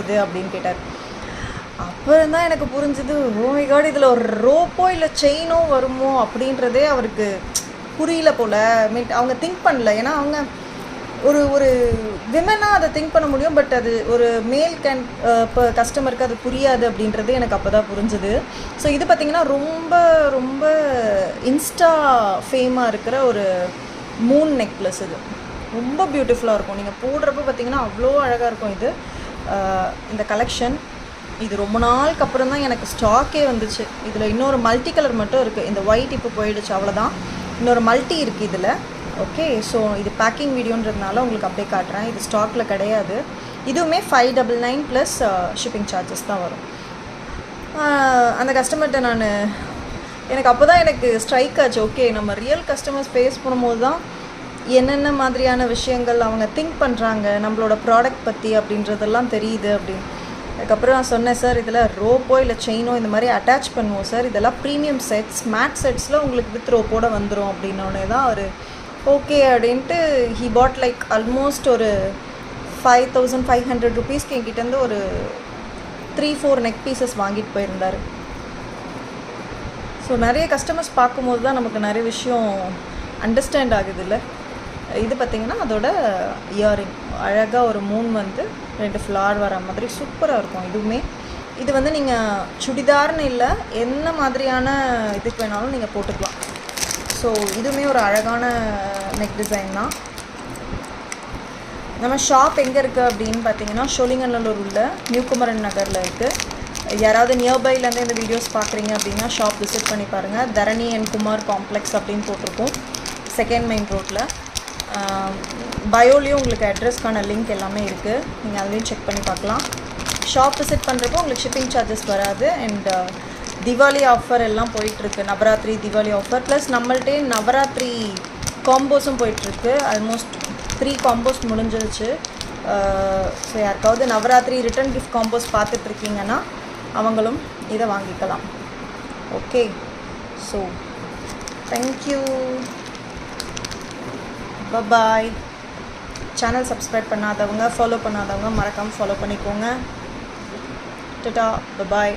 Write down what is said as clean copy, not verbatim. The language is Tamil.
இது அப்படின்னு கேட்டார். அப்புறம் தான் எனக்கு புரிஞ்சுது, ஓ மை காட் இதில் ஒரு ரோப்போ இல்லை செயினோ வருமோ அப்படின்றதே அவருக்கு புரியல போல். மீன் அவங்க திங்க் பண்ணல. ஏன்னா அவங்க ஒரு ஒரு விமனாக அதை திங்க் பண்ண முடியும், பட் அது ஒரு மேல் இப்போ கஸ்டமருக்கு அது புரியாது அப்படின்றது எனக்கு அப்போ தான் புரிஞ்சுது. ஸோ இது பார்த்திங்கன்னா ரொம்ப ரொம்ப இன்ஸ்டா ஃபேமாக இருக்கிற ஒரு மூன் நெக்லஸ். இது ரொம்ப பியூட்டிஃபுல்லாக இருக்கும். நீங்கள் போடுறப்ப பார்த்திங்கன்னா அவ்வளோ அழகாக இருக்கும். இது இந்த கலெக்ஷன் இது ரொம்ப நாளுக்கு அப்புறம் தான் எனக்கு ஸ்டாக்கே வந்துச்சு. இதில் இன்னொரு மல்டி கலர் மட்டும் இருக்குது. இந்த ஒயிட் இப்போ போயிடுச்சு, அவ்வளோதான். இன்னொரு மல்டி இருக்குது இதில். ஓகே, ஸோ இது பேக்கிங் வீடியோன்றதுனால உங்களுக்கு அப்படியே காட்டுறேன். இது ஸ்டாக்கில் கிடையாது. இதுவுமே 599 ப்ளஸ் ஷிப்பிங் சார்ஜஸ் தான் வரும். அந்த கஸ்டமர்கிட்ட நான் எனக்கு அப்போ தான் எனக்கு ஸ்ட்ரைக் ஆச்சு, ஓகே நம்ம ரியல் கஸ்டமர்ஸ் ஃபேஸ் பண்ணும்போது தான் என்னென்ன மாதிரியான விஷயங்கள் அவங்க திங்க் பண்ணுறாங்க நம்மளோட ப்ராடக்ட் பற்றி அப்படின்றதெல்லாம் தெரியுது அப்படின்னு. அதுக்கப்புறம் நான் சொன்னேன், சார் இதில் ரோப்போ இல்லை செயினோ இந்த மாதிரி அட்டாச் பண்ணுவோம் சார், இதெல்லாம் ப்ரீமியம் செட்ஸ், மேட் செட்ஸில் உங்களுக்கு வித் ரோப்போட வந்துடும் அப்படின்னோடனே தான் அவர் ஓகே அப்படின்ட்டு ஹீ பாட் லைக் ஆல்மோஸ்ட் ஒரு 5500 ருபீஸ்க்கு என்கிட்டேருந்து ஒரு 3-4 நெக் பீசஸ் வாங்கிட்டு போயிருந்தார். ஸோ நிறைய கஸ்டமர்ஸ் பார்க்கும்போது தான் நமக்கு நிறைய விஷயம் அண்டர்ஸ்டாண்ட் ஆகுது இல்லை. இது பார்த்திங்கன்னா அதோட இயரிங் அழகாக ஒரு மூன் வந்து 2 ஃப்ளார் வர மாதிரி சூப்பராக இருக்கும். இதுவுமே இது வந்து நீங்கள் சுடிதார்னு இல்லை, என்ன மாதிரியான இதுக்கு வேணாலும் நீங்கள் போட்டுக்கலாம். ஸோ இதுவுமே ஒரு அழகான நெக் டிசைன் தான். நம்ம ஷாப் எங்கே இருக்குது அப்படின்னு பார்த்தீங்கன்னா சோழிங்கநல்லூர் உள்ள நியூகுமரன் நகரில் இருக்குது. யாராவது நியர்பைலேருந்து இந்த வீடியோஸ் பார்க்குறீங்க அப்படின்னா ஷாப் விசிட் பண்ணி பாருங்கள். தரணி அண்ட் குமார் காம்ப்ளெக்ஸ் அப்படின்னு போட்டிருக்கோம், 2nd மெயின் ரோட்டில். பயோலையும் உங்களுக்கு அட்ரஸ்க்கான லிங்க் எல்லாமே இருக்குது, நீங்கள் அதுலேயும் செக் பண்ணி பார்க்கலாம். ஷாப் விசிட் பண்ணுறப்போ உங்களுக்கு ஷிப்பிங் சார்ஜஸ் வராது. அண்ட் திவாலி ஆஃபர் எல்லாம் போயிட்டுருக்கு, நவராத்திரி திவாலி ஆஃபர். ப்ளஸ் நம்மள்டே நவராத்திரி காம்போஸும் போயிட்டுருக்கு. ஆல்மோஸ்ட் 3 காம்போஸ் முடிஞ்சிருச்சு. ஸோ யாருக்காவது நவராத்திரி ரிட்டன் கிஃப்ட் காம்போஸ் பார்த்துட்ருக்கீங்கன்னா அவங்களும் இதை வாங்கிக்கலாம். ஓகே, ஸோ தேங்க்யூ, பாய். சேனல் சப்ஸ்கிரைப் பண்ணாதவங்க, ஃபாலோ பண்ணாதவங்க மறக்காமல் ஃபாலோ பண்ணிக்கோங்க. டாடா, பாய்.